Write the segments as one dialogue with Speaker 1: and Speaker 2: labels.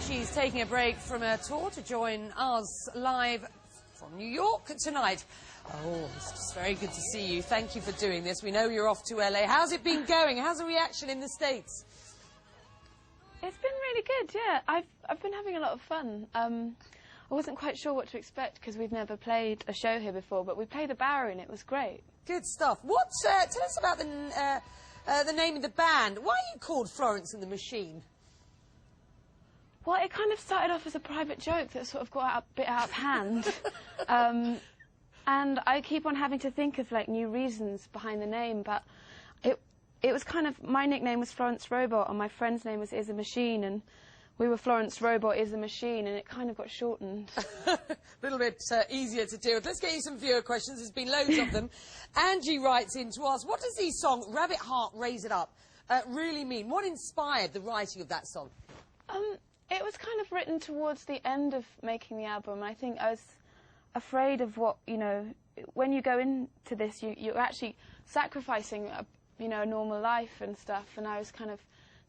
Speaker 1: She's taking a break from her tour to join us live from New York tonight. Oh, it's just very good to see you. Thank you for doing this. We know you're off to LA. How's it been going? How's the reaction in the States?
Speaker 2: It's been really good, yeah. I've been having a lot of fun. I wasn't quite sure what to expect because we've never played a show here before, but we played the Bowery and it was great.
Speaker 1: Good stuff. Tell us about the name of the band. Why are you called Florence and the Machine?
Speaker 2: Well, it kind of started off as a private joke that sort of got a bit out of hand. And I keep on having to think of, like, new reasons behind the name, but it was kind of... My nickname was Florence Robot, and my friend's name was Is a Machine, and we were Florence Robot Is a Machine, and it kind of got shortened.
Speaker 1: A little bit easier to deal with. Let's get you some viewer questions. There's been loads of them. Angie writes in to ask, what does the song Rabbit Heart Raise It Up really mean? What inspired the writing of that song?
Speaker 2: It was kind of written towards the end of making the album, and I think I was afraid of what, you know, when you go into this, you're actually sacrificing a normal life and stuff, and I was kind of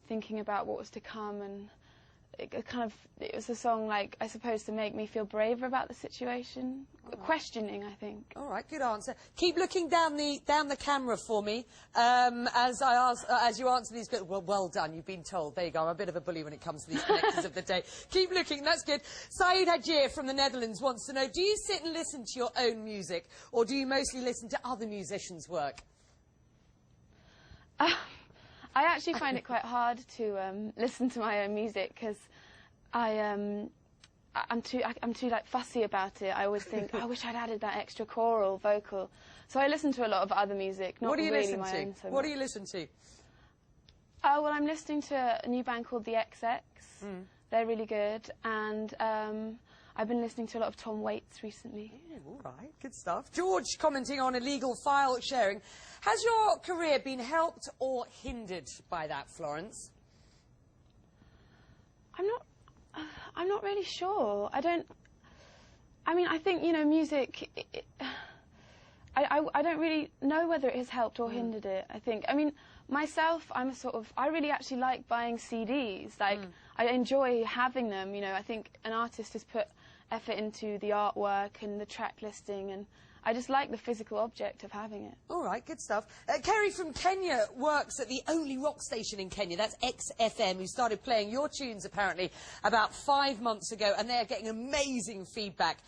Speaker 2: thinking about what was to come, and it was a song, like, I suppose, to make me feel braver about the situation. Questioning, I think.
Speaker 1: All right, good answer. Keep looking down the camera for me as you answer these. Well done. You've been told. There you go. I'm a bit of a bully when it comes to these connectors of the day. Keep looking. That's good. Saeed Hajir from the Netherlands wants to know: do you sit and listen to your own music, or do you mostly listen to other musicians' work?
Speaker 2: I actually find it quite hard to listen to my own music because I'm too like fussy about it. I always think, I wish I'd added that extra choral vocal. So I listen to a lot of other music, not really my own so much.
Speaker 1: What do you listen to?
Speaker 2: Oh, well, I'm listening to a new band called the XX. They're really good, and I've been listening to a lot of Tom Waits recently.
Speaker 1: All right, good stuff. George commenting on illegal file sharing. Has your career been helped or hindered by that, Florence?
Speaker 2: I'm not really sure. I mean, I think, you know, music, I don't really know whether it has helped or hindered it, I think. I mean, myself, I really actually like buying CDs. Like, I enjoy having them, you know. I think an artist has put effort into the artwork and the track listing, and I just like the physical object of having it.
Speaker 1: All right, good stuff. Kerry from Kenya works at the only rock station in Kenya. That's XFM, who started playing your tunes, apparently, about 5 months ago, and they're getting amazing feedback,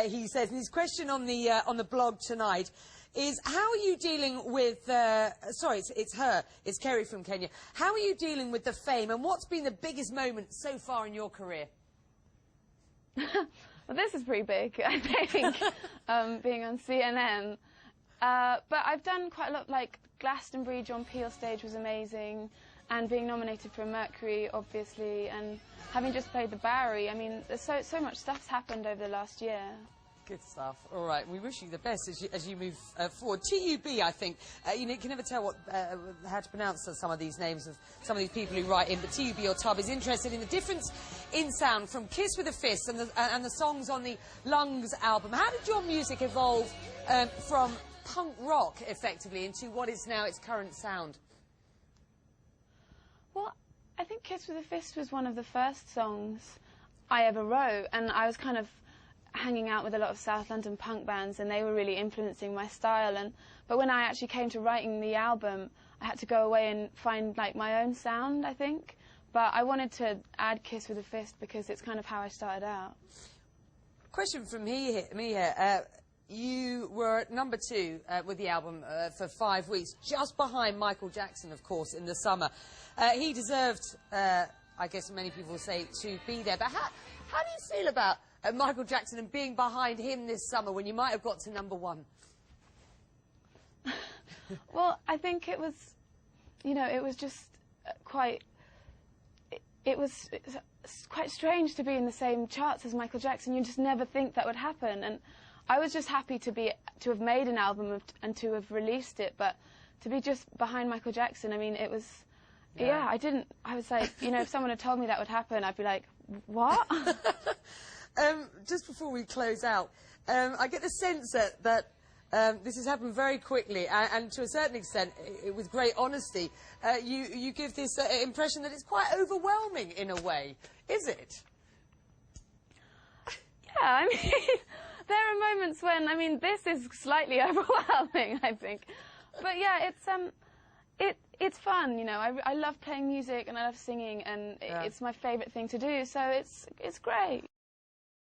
Speaker 1: he says. And his question on the blog tonight is, how are you dealing with... sorry, it's her. It's Kerry from Kenya. How are you dealing with the fame, and what's been the biggest moment so far in your career?
Speaker 2: Well, this is pretty big, I think, being on CNN. But I've done quite a lot, like Glastonbury, John Peel stage was amazing, and being nominated for a Mercury, obviously, and having just played the Bowery. I mean, there's so much stuff's happened over the last year.
Speaker 1: Good stuff. All right, we wish you the best as you move forward. TUB, I think, you know, you can never tell how to pronounce some of these names of some of these people who write in, but TUB or Tub is interested in the difference in sound from Kiss with a Fist and the songs on the Lungs album. How did your music evolve from punk rock, effectively, into what is now its current sound?
Speaker 2: Well, I think Kiss with a Fist was one of the first songs I ever wrote, and I was kind of hanging out with a lot of South London punk bands, and they were really influencing my style. But when I actually came to writing the album, I had to go away and find, like, my own sound, I think. But I wanted to add Kiss with a Fist because it's kind of how I started out.
Speaker 1: Question from me here. You were at #2 with the album for 5 weeks, just behind Michael Jackson, of course, in the summer. He deserved, I guess many people say, to be there. But how do you feel about Michael Jackson and being behind him this summer when you might have got to #1?
Speaker 2: Well, I think it was, you know, it was just quite... It was quite strange to be in the same charts as Michael Jackson. You just never think that would happen. And I was just happy to have made an album and to have released it, but to be just behind Michael Jackson, I mean, it was... Yeah, I was like, you know, if someone had told me that would happen, I'd be like, what?
Speaker 1: Just before we close out, I get the sense that this has happened very quickly, and to a certain extent, with great honesty, you give this impression that it's quite overwhelming in a way. Is it?
Speaker 2: Yeah, I mean, there are moments when, I mean, this is slightly overwhelming, I think. But yeah, it's fun, you know. I love playing music and I love singing, and it's my favourite thing to do, so it's great.